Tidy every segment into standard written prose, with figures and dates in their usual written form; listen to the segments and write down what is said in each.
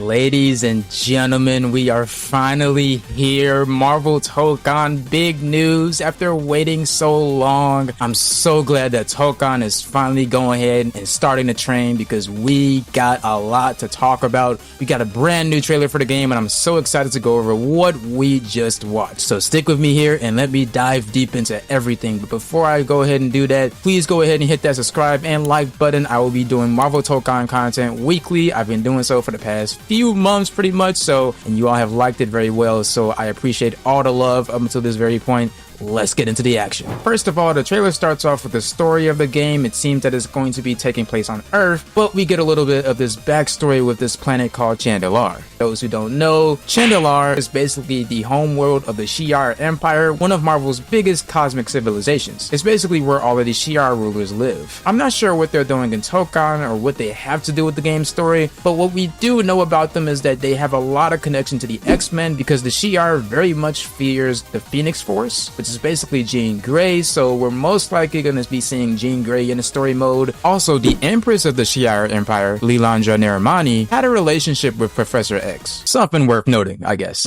Ladies and gentlemen, we are finally here. Marvel Tokon, big news after waiting so long. I'm so glad that Tokon is finally going ahead and starting to train because we got a lot to talk about. We got a brand new trailer for the game and I'm so excited to go over what we just watched. So stick with me here and let me dive deep into everything. But before I go ahead and do that, please go ahead and hit that subscribe and like button. I will be doing Marvel Tokon content weekly. I've been doing so for the past few months pretty much, and you all have liked it very well, so I appreciate all the love up until this very point. Let's get into the action. First of all, the trailer starts off with the story of the game. It seems that it's going to be taking place on Earth, but we get a little bit of this backstory with this planet called Chandelar. Those who don't know, Chandelar is basically the home world of the Shi'ar Empire, one of Marvel's biggest cosmic civilizations. It's basically where all of the Shi'ar rulers live. I'm not sure what they're doing in Tokon or what they have to do with the game's story, but what we do know about them is that they have a lot of connection to the X-Men because the Shi'ar very much fears the Phoenix Force, which is basically Jean Grey, so we're most likely going to be seeing Jean Grey in the story mode. Also, the Empress of the Shi'ar Empire, Lilandra Narimani, had a relationship with Professor X. Something worth noting, I guess.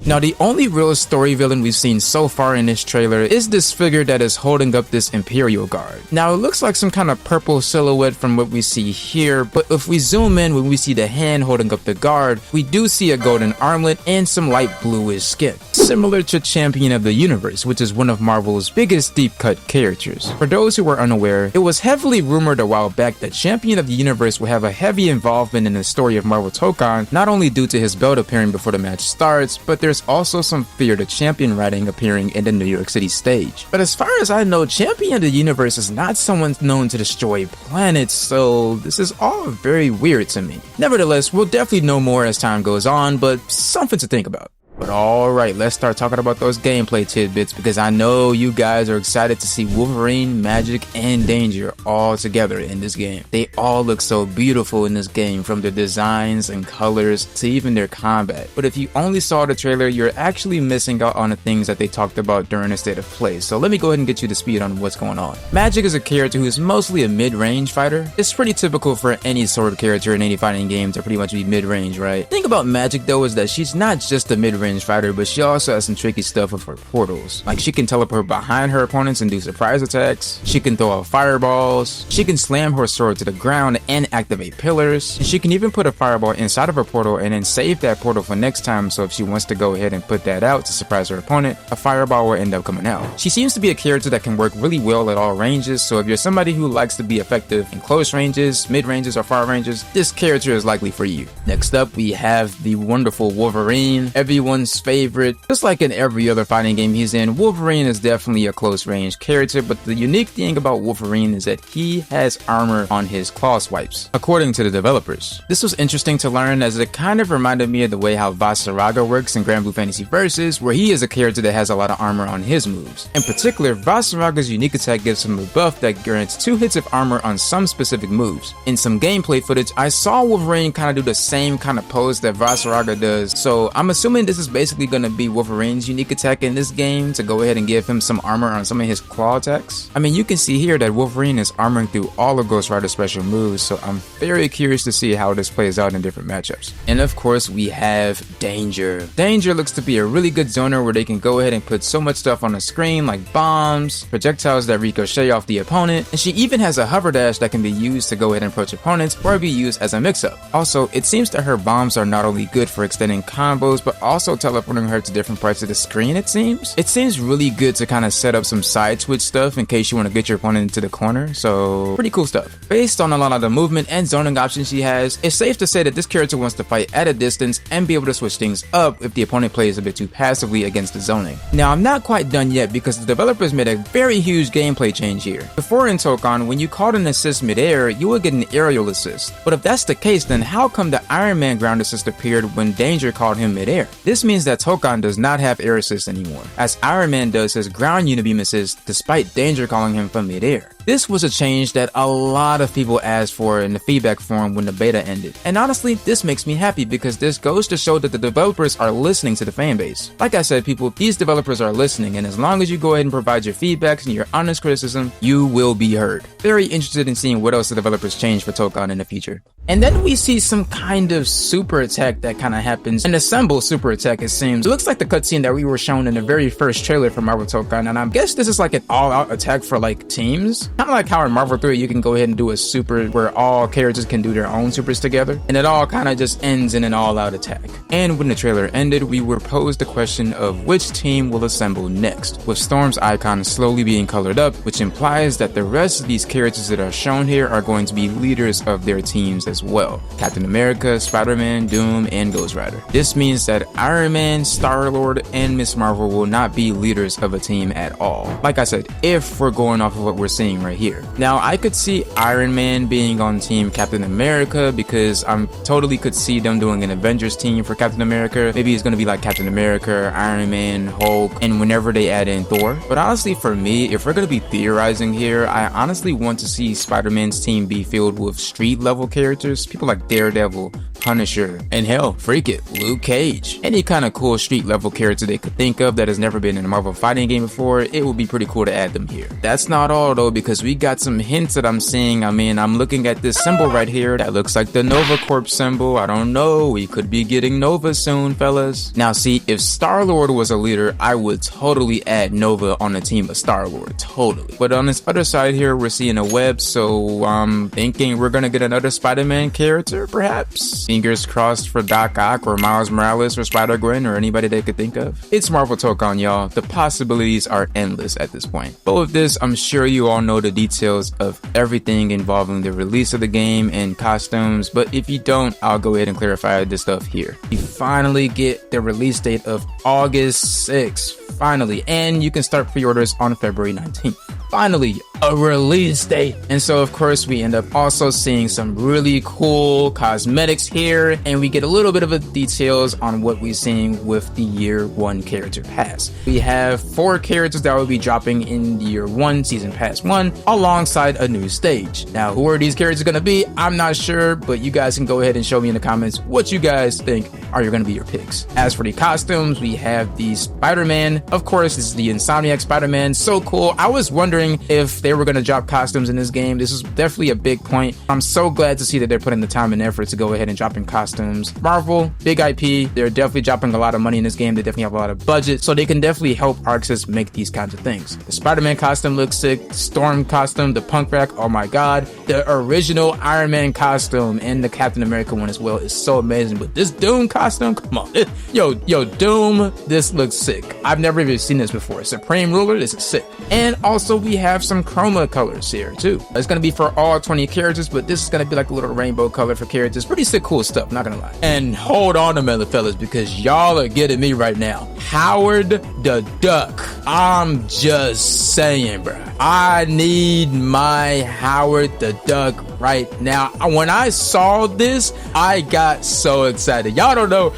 Now, the only real story villain we've seen so far in this trailer is this figure that is holding up this Imperial Guard. Now, it looks like some kind of purple silhouette from what we see here, but if we zoom in when we see the hand holding up the guard, we do see a golden armlet and some light bluish skin, similar to Champion of the Universe, which is one of Marvel's biggest deep-cut characters. For those who are unaware, it was heavily rumored a while back that Champion of the Universe will have a heavy involvement in the story of Marvel Tokon, not only due to his belt appearing before the match starts, but there's also some fear the Champion writing appearing in the New York City stage. But as far as I know, Champion of the Universe is not someone known to destroy planets, so this is all very weird to me. Nevertheless, we'll definitely know more as time goes on, but something to think about. But alright, let's start talking about those gameplay tidbits because I know you guys are excited to see Wolverine, Magic, and Danger all together in this game. They all look so beautiful in this game, from their designs and colors to even their combat. But if you only saw the trailer, you're actually missing out on the things that they talked about during the state of play. So let me go ahead and get you to speed on what's going on. Magic is a character who is mostly a mid-range fighter. It's pretty typical for any sort of character in any fighting game to pretty much be mid-range, right? The thing about Magic though is that she's not just a mid-range fighter, but she also has some tricky stuff with her portals. Like she can teleport behind her opponents and do surprise attacks, she can throw out fireballs, she can slam her sword to the ground and activate pillars, and she can even put a fireball inside of her portal and then save that portal for next time, so if she wants to go ahead and put that out to surprise her opponent, a fireball will end up coming out. She seems to be a character that can work really well at all ranges, so if you're somebody who likes to be effective in close ranges, mid ranges, or far ranges, this character is likely for you. Next up, we have the wonderful Wolverine, everyone's favorite. Just like in every other fighting game he's in, Wolverine is definitely a close range character, but the unique thing about Wolverine is that he has armor on his claw swipes, according to the developers. This was interesting to learn as it kind of reminded me of the way how Vasaraga works in Grand Blue Fantasy Versus, where he is a character that has a lot of armor on his moves. In particular, Vasaraga's unique attack gives him a buff that grants 2 hits of armor on some specific moves. In some gameplay footage, I saw Wolverine kind of do the same kind of pose that Vasaraga does, so I'm assuming this is basically going to be Wolverine's unique attack in this game to go ahead and give him some armor on some of his claw attacks. I mean, you can see here that Wolverine is armoring through all of Ghost Rider's special moves, so I'm very curious to see how this plays out in different matchups. And of course, we have Danger. Danger looks to be a really good zoner where they can go ahead and put so much stuff on the screen like bombs, projectiles that ricochet off the opponent, and she even has a hover dash that can be used to go ahead and approach opponents or be used as a mix-up. Also, it seems that her bombs are not only good for extending combos, but also teleporting her to different parts of the screen, it seems. It seems really good to kind of set up some side switch stuff in case you want to get your opponent into the corner, so pretty cool stuff. Based on a lot of the movement and zoning options she has, it's safe to say that this character wants to fight at a distance and be able to switch things up if the opponent plays a bit too passively against the zoning. Now, I'm not quite done yet because the developers made a very huge gameplay change here. Before in Tokon, when you called an assist mid-air, you would get an aerial assist. But if that's the case, then how come the Iron Man ground assist appeared when Danger called him mid-air? This means that Tokon does not have air assist anymore, as Iron Man does his ground unibeam assist despite Danger calling him from mid-air. This was a change that a lot of people asked for in the feedback forum when the beta ended. And honestly, this makes me happy because this goes to show that the developers are listening to the fanbase. Like I said, people, these developers are listening, and as long as you go ahead and provide your feedbacks and your honest criticism, you will be heard. Very interested in seeing what else the developers change for Tokon in the future. And then we see some kind of super attack that kind of happens. An assemble super attack, it seems. It looks like the cutscene that we were shown in the very first trailer for Marvel Tokon, and I guess this is like an all-out attack for like teams. Kind of like how in Marvel 3 you can go ahead and do a super where all characters can do their own supers together, and it all kind of just ends in an all-out attack. And when the trailer ended, we were posed the question of which team will assemble next, with Storm's icon slowly being colored up, which implies that the rest of these characters that are shown here are going to be leaders of their teams as well. Captain America, Spider-Man, Doom, and Ghost Rider. This means that Iron Man, Star-Lord, and Ms. Marvel will not be leaders of a team at all. Like I said, if we're going off of what we're seeing right here. Now, I could see Iron Man being on Team Captain America because I totally could see them doing an Avengers team for Captain America. Maybe it's going to be like Captain America, Iron Man, Hulk, and whenever they add in Thor. But honestly, for me, if we're going to be theorizing here, I honestly want to see Spider-Man's team be filled with street level characters, people like Daredevil, Punisher, and hell, freak it, Luke Cage. Any kind of cool street level character they could think of that has never been in a Marvel fighting game before, it would be pretty cool to add them here. That's not all though, because we got some hints that I'm seeing. I mean, I'm looking at this symbol right here that looks like the Nova Corp symbol. I don't know, we could be getting Nova soon, fellas. Now see, if Star-Lord was a leader, I would totally add Nova on the team of Star-Lord, totally. But on this other side here, we're seeing a web, so I'm thinking we're gonna get another Spider-Man character, perhaps? Fingers crossed for Doc Ock or Miles Morales or Spider-Gwen or anybody they could think of. It's Marvel Tokon, y'all. The possibilities are endless at this point. But with this, I'm sure you all know the details of everything involving the release of the game and costumes, but if you don't, I'll go ahead and clarify this stuff here. We finally get the release date of August 6th, finally, and you can start pre-orders on February 19th. Finally, a release date. And so of course we end up also seeing some really cool cosmetics here, and we get a little bit of the details on what we're seeing with the year 1 character pass. We have 4 characters that will be dropping in the year 1 season pass 1 alongside a new stage. Now who are these characters gonna be? I'm not sure, but you guys can go ahead and show me in the comments what you guys think are gonna be your picks. As for the costumes, we have the Spider-Man. Of course, this is the Insomniac Spider-Man. So cool. I was wondering if they were going to drop costumes in this game. This is definitely a big point. I'm so glad to see that they're putting the time and effort to go ahead and dropping costumes. Marvel, big IP, they're definitely dropping a lot of money in this game. They definitely have a lot of budget, so they can definitely help artists make these kinds of things. The Spider-Man costume looks sick. Storm costume, the punk rack, oh my god. The original Iron Man costume and the Captain America one as well is so amazing. But this Doom costume, come on. Yo, Doom, this looks sick. I've never even seen this before. Supreme Ruler, this is sick. And also we have some chroma colors here too. It's going to be for all 20 characters, but this is going to be like a little rainbow color for characters. Pretty sick, cool stuff, not gonna lie. And hold on a minute, fellas, because y'all are getting me right now. Howard the Duck. I'm just saying, bro. I need my Howard the Duck right now. When I saw this, I got so excited. Y'all don't know.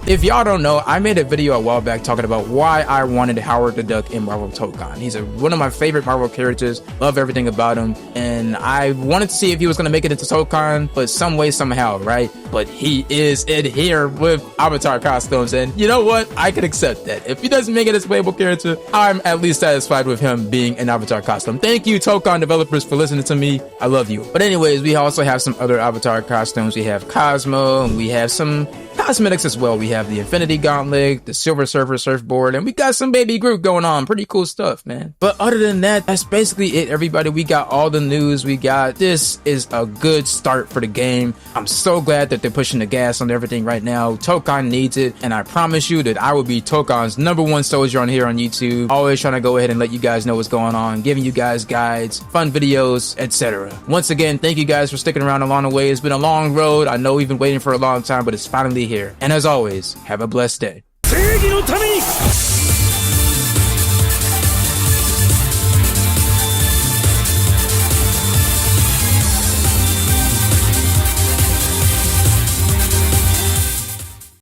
If y'all don't know, I made a video a while back talking about why I wanted Howard the Duck in Marvel Tokon. He's one of my favorite Marvel characters. Love everything about him. And I wanted to see if he was going to make it into Tokon, but some way, somehow, right? But he is in here with Avatar costumes. And you know what? I can accept that. If he doesn't make it as a playable character, I'm at least satisfied with him being an Avatar costume. Thank you, Tokon developers, for listening to me. I love you. But anyways, we also have some other Avatar costumes. We have Cosmo, and we have some cosmetics as well. We have the Infinity Gauntlet, the Silver Surfer surfboard, and we got some Baby Groot going on. Pretty cool stuff, man. But other than that, that's basically it, everybody. We got all the news we got. This is a good start for the game. I'm so glad that they're pushing the gas on everything right now. Tokon needs it, and I promise you that I will be Tokon's #1 soldier on here on YouTube. Always trying to go ahead and let you guys know what's going on, giving you guys guides, fun videos, etc. Once again, thank you guys for sticking around along the way. It's been a long road. I know we've been waiting for a long time, but it's finally here. And as always, have a blessed day.